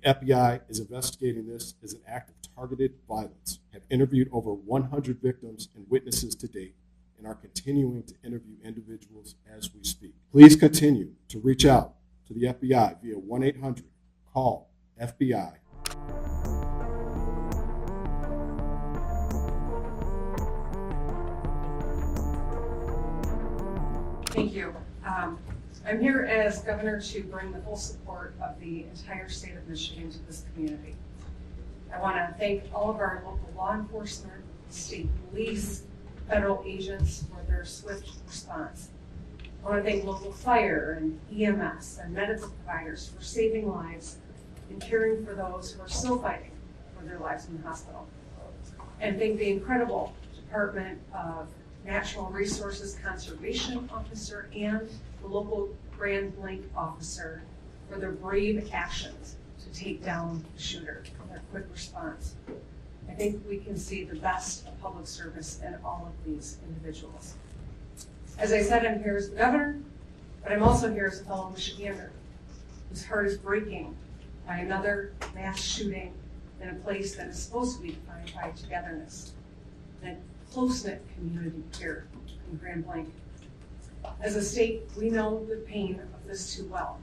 FBI is investigating this as an act of targeted violence, have interviewed over 100 victims and witnesses to date, and are continuing to interview individuals as we speak. Please continue to reach out to the FBI via 1-800-CALL-FBI. Thank you. I'm here as governor to bring the full support of the entire state of Michigan to this community. I want to thank all of our local law enforcement, state police, federal agents for their swift response. I want to thank local fire and EMS and medical providers for saving lives and caring for those who are still fighting for their lives in the hospital. And thank the incredible Department of Natural Resources Conservation Officer and the local Grand Blanc officer for their brave actions to take down the shooter, their quick response. I think we can see the best of public service in all of these individuals. As I said, I'm here as the governor, but I'm also here as a fellow Michigander whose heart is breaking by another mass shooting in a place that is supposed to be defined by togetherness and a close-knit community here in Grand Blanc. As a state, we know the pain of this too well.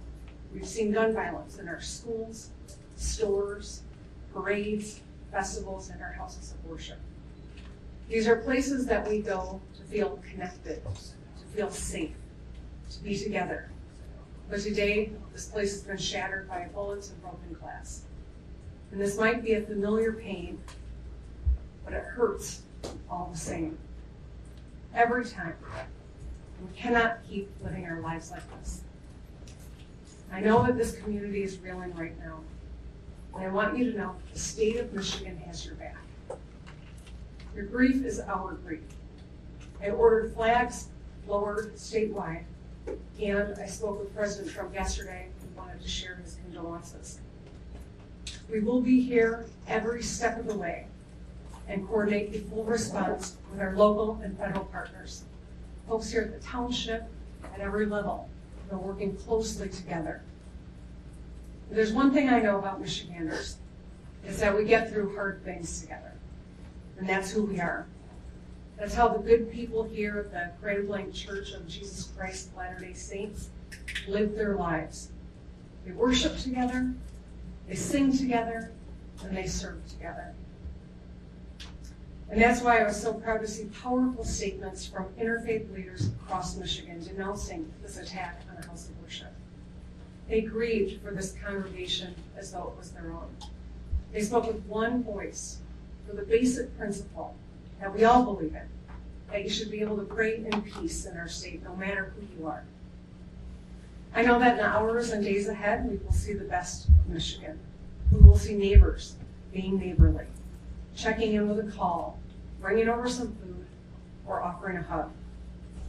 We've seen gun violence in our schools, stores, parades, festivals, and our houses of worship. These are places that we go to feel connected, to feel safe, to be together. But today, this place has been shattered by bullets and broken glass. And this might be a familiar pain, but it hurts all the same. Every time. We cannot keep living our lives like this. I know that this community is reeling right now, and I want you to know the state of Michigan has your back. Your grief is our grief. I ordered flags lowered statewide, and I spoke with President Trump yesterday and wanted to share his condolences. We will be here every step of the way and coordinate a full response with our local and federal partners. Folks here at the township, at every level, are working closely together. If there's one thing I know about Michiganders, is that we get through hard things together. And that's who we are. That's how the good people here at the Grand Blanc Church of Jesus Christ of Latter-day Saints live their lives. They worship together, they sing together, and they serve together. And that's why I was so proud to see powerful statements from interfaith leaders across Michigan denouncing this attack on a house of worship. They grieved for this congregation as though it was their own. They spoke with one voice for the basic principle that we all believe in, that you should be able to pray in peace in our state, no matter who you are. I know that in the hours and days ahead, we will see the best of Michigan. We will see neighbors being neighborly, checking in with a call, bringing over some food, or offering a hug.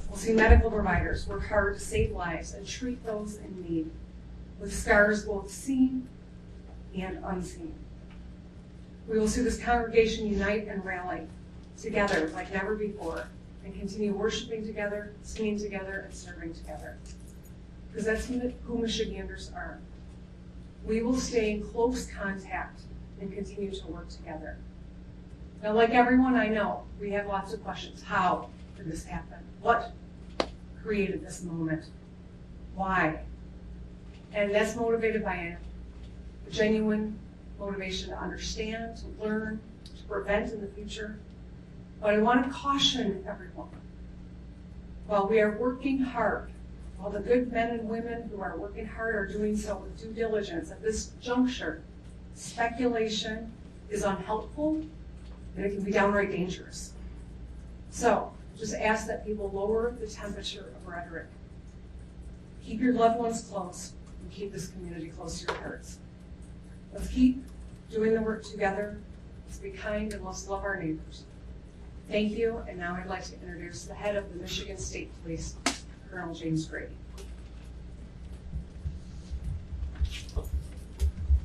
We'll see medical providers work hard to save lives and treat those in need, with scars both seen and unseen. We will see this congregation unite and rally together like never before and continue worshiping together, singing together, and serving together. Because that's who Michiganders are. We will stay in close contact and continue to work together. Now, like everyone I know, we have lots of questions. How did this happen? What created this moment? Why? And that's motivated by a genuine motivation to understand, to learn, to prevent in the future. But I want to caution everyone. While we are working hard, while the good men and women who are working hard are doing so with due diligence, at this juncture, speculation is unhelpful and it can be downright dangerous. So, just ask that people lower the temperature of rhetoric. Keep your loved ones close and keep this community close to your hearts. Let's keep doing the work together. Let's be kind and let's love our neighbors. Thank you, and now I'd like to introduce the head of the Michigan State Police, Colonel James Grady.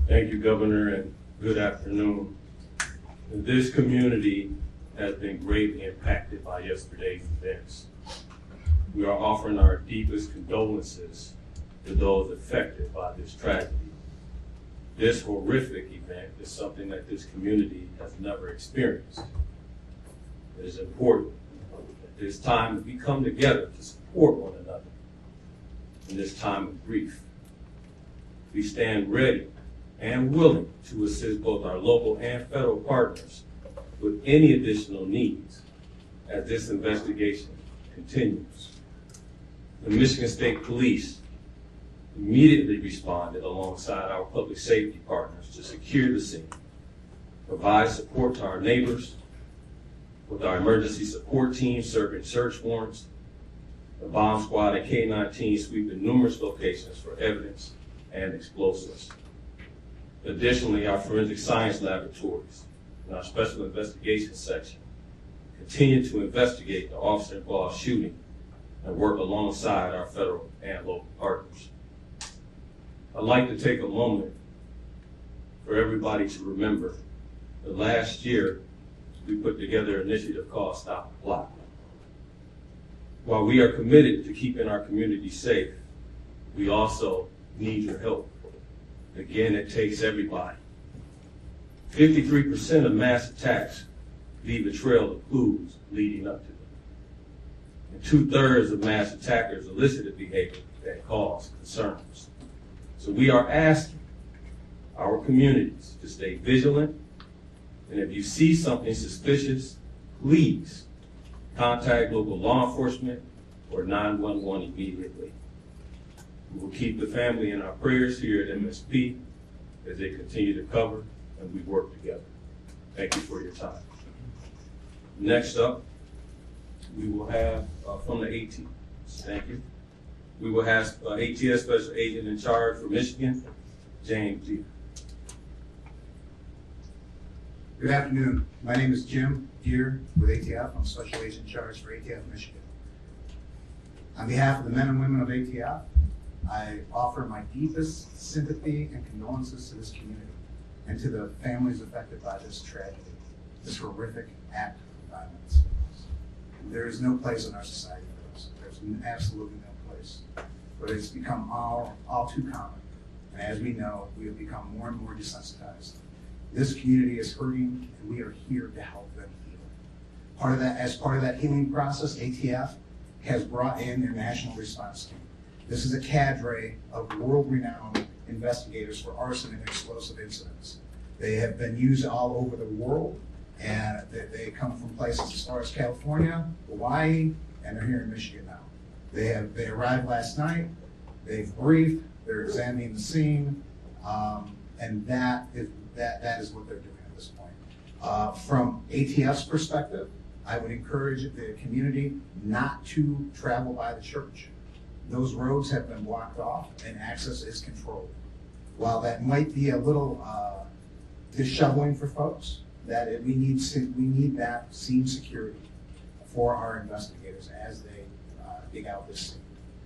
Thank you, Governor, and good afternoon. This community has been greatly impacted by yesterday's events. We are offering our deepest condolences to those affected by this tragedy. This horrific event is something that this community has never experienced. It is important at this time that we come together to support one another in this time of grief. We stand ready and willing to assist both our local and federal partners with any additional needs as this investigation continues. The Michigan State Police immediately responded alongside our public safety partners to secure the scene, provide support to our neighbors, with our emergency support team serving search warrants, the bomb squad and K-9 team sweeping numerous locations for evidence and explosives. Additionally, our forensic science laboratories and our special investigations section continue to investigate the officer-involved shooting and work alongside our federal and local partners. I'd like to take a moment for everybody to remember that last year we put together an initiative called Stop the Plot. While we are committed to keeping our community safe, we also need your help. Again, it takes everybody. 53% of mass attacks leave a trail of clues leading up to them. And 2/3 of mass attackers elicited behavior that cause concerns. So we are asking our communities to stay vigilant, and if you see something suspicious, please contact local law enforcement or 911 immediately. We will keep the family in our prayers here at MSP as they continue to cover and we work together. Thank you for your time. Next up, we will have from the AT. Thank you. We will have ATS Special Agent in Charge for Michigan, James Deere. Good afternoon. My name is Jim Deere with ATF. I'm Special Agent in Charge for ATF Michigan. On behalf of the men and women of ATF, I offer my deepest sympathy and condolences to this community and to the families affected by this tragedy, this horrific act of violence. There is no place in our society for this. There's absolutely no place. But it's become all too common. And as we know, we have become more and more desensitized. This community is hurting, and we are here to help them heal. As part of that healing process, ATF has brought in their national response team. This is a cadre of world-renowned investigators for arson and explosive incidents. They have been used all over the world, and they come from places as far as California, Hawaii, and they're here in Michigan now. They arrived last night. They've briefed. They're examining the scene, and that is what they're doing at this point. From ATF's perspective, I would encourage the community not to travel by the church. Those roads have been blocked off and access is controlled. While that might be a little disheveling for folks, we need that scene security for our investigators as they dig out this scene.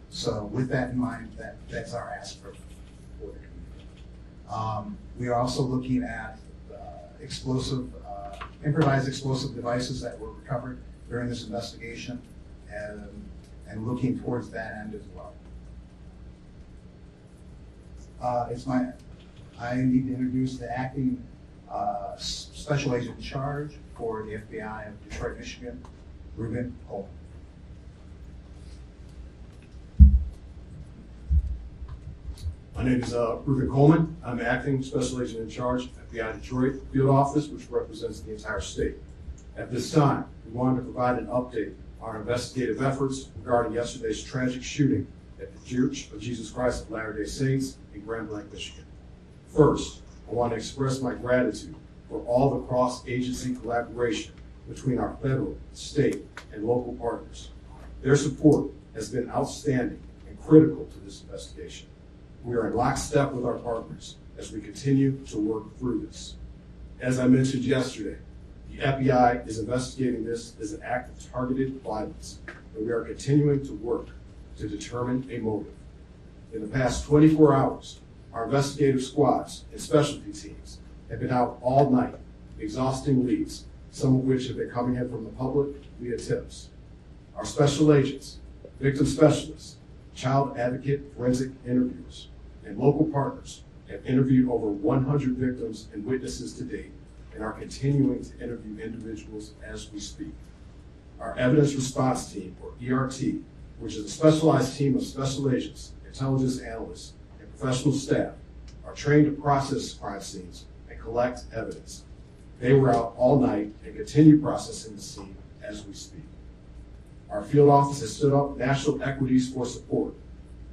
So with that in mind, that's our ask for the community. We are also looking at improvised explosive devices that were recovered during this investigation and looking towards that end as well. I need to introduce the acting special agent in charge for the FBI of Detroit, Michigan, Ruben Coleman. My name is Ruben Coleman. I'm the acting special agent in charge at the FBI Detroit field office, which represents the entire state. At this time, we wanted to provide an update on our investigative efforts regarding yesterday's tragic shooting at the Church of Jesus Christ of Latter-day Saints in Grand Blanc, Michigan. First, I want to express my gratitude for all the cross-agency collaboration between our federal, state, and local partners. Their support has been outstanding and critical to this investigation. We are in lockstep with our partners as we continue to work through this. As I mentioned yesterday, the FBI is investigating this as an act of targeted violence, and we are continuing to work to determine a motive. In the past 24 hours, our investigative squads and specialty teams have been out all night, exhausting leads, some of which have been coming in from the public via tips. Our special agents, victim specialists, child advocate forensic interviewers, and local partners have interviewed over 100 victims and witnesses to date and are continuing to interview individuals as we speak. Our Evidence Response Team, or ERT, which is a specialized team of special agents, intelligence analysts, and professional staff, are trained to process crime scenes and collect evidence. They were out all night and continue processing the scene as we speak. Our field office has stood up national equities for support.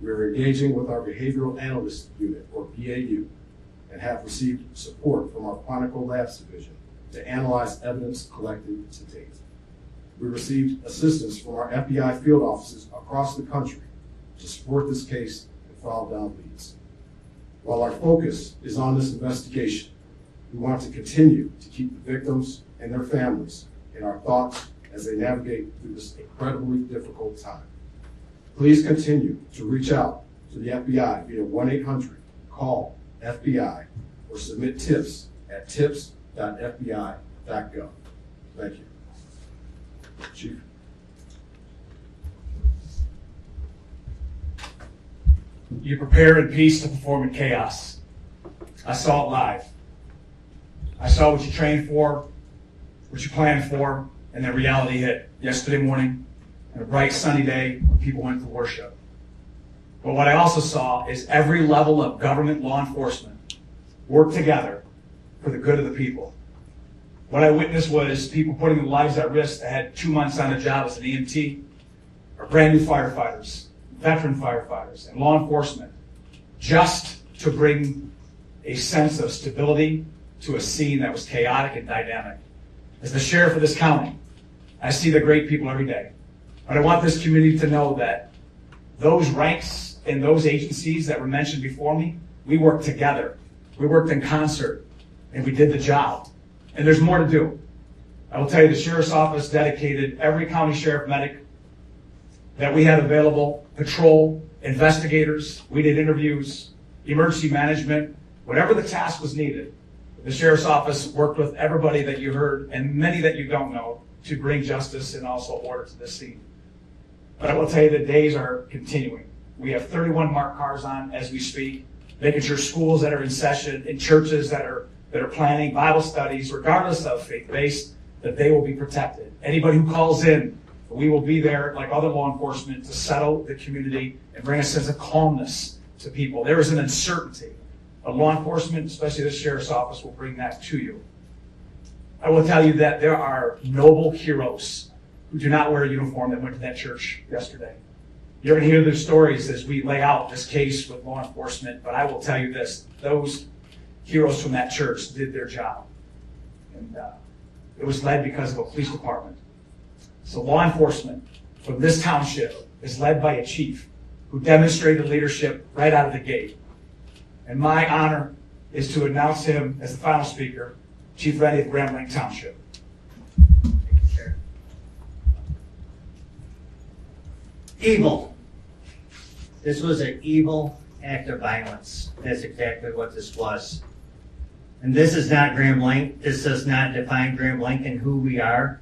We are engaging with our Behavioral Analyst Unit, or BAU, and have received support from our Chronicle Labs Division to analyze evidence collected to date. We received assistance from our FBI field offices across the country to support this case and follow down leads. While our focus is on this investigation, we want to continue to keep the victims and their families in our thoughts as they navigate through this incredibly difficult time. Please continue to reach out to the FBI via 1-800-CALL-FBI or submit tips at tips.fbi.gov. Thank you. Chief. You prepare in peace to perform in chaos. I saw it live. I saw what you trained for, what you planned for, and then reality hit yesterday morning on a bright sunny day when people went to worship. But what I also saw is every level of government law enforcement work together for the good of the people. What I witnessed was people putting their lives at risk that had 2 months on the job as an EMT, or brand new firefighters, veteran firefighters, and law enforcement, just to bring a sense of stability to a scene that was chaotic and dynamic. As the sheriff of this county, I see the great people every day. But I want this community to know that those ranks and those agencies that were mentioned before me, we worked together. We worked in concert, and we did the job. And there's more to do. I will tell you, the sheriff's office dedicated every county sheriff medic that we had available, patrol, investigators, we did interviews, emergency management, whatever the task was needed. The sheriff's office worked with everybody that you heard and many that you don't know to bring justice and also order to this scene. But I will tell you, the days are continuing. We have 31 marked cars on as we speak, making sure schools that are in session, in churches that are planning Bible studies, regardless of faith-based, that they will be protected. Anybody who calls in, we will be there like other law enforcement to settle the community and bring a sense of calmness to people. There is an uncertainty. Law enforcement, especially the sheriff's office, will bring that to you. I will tell you that there are noble heroes who do not wear a uniform that went to that church yesterday. You're going to hear their stories as we lay out this case with law enforcement, but I will tell you this, those heroes from that church did their job. And it was led because of a police department. So law enforcement from this township is led by a chief who demonstrated leadership right out of the gate. And my honor is to announce him as the final speaker, Chief Rennie of Grand Blanc Township. Thank you, Sheriff. Evil. This was an evil act of violence. That's exactly what this was. And this is not Grand Blanc. This does not define Grand Blanc and who we are.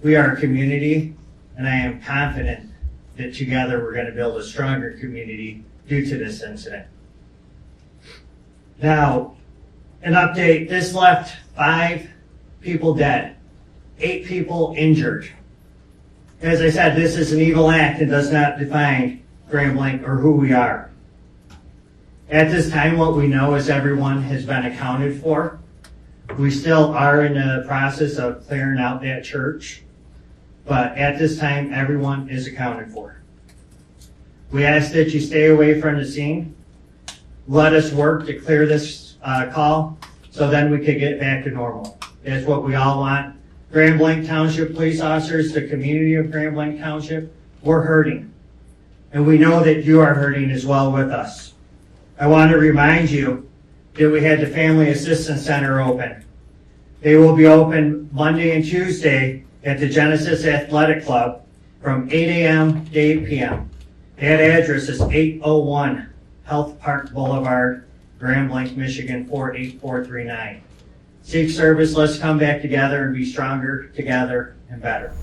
We are a community, and I am confident that together we're going to build a stronger community due to this incident. Now, an update. This left 5 people dead, 8 people injured. As I said, this is an evil act and does not define Grand Blanc or who we are. At this time, what we know is everyone has been accounted for. We still are in the process of clearing out that church, but at this time, everyone is accounted for. We ask that you stay away from the scene. Let us work to clear this call so then we could get back to normal. That's what we all want. Grand Blanc Township police officers, the community of Grand Blanc Township, we're hurting. And we know that you are hurting as well with us. I want to remind you that we had the Family Assistance Center open. They will be open Monday and Tuesday at the Genesis Athletic Club from 8 a.m. to 8 p.m. That address is 801 Health Park Boulevard, Grand Blanc, Michigan 48439. Seek service, let's come back together and be stronger together and better.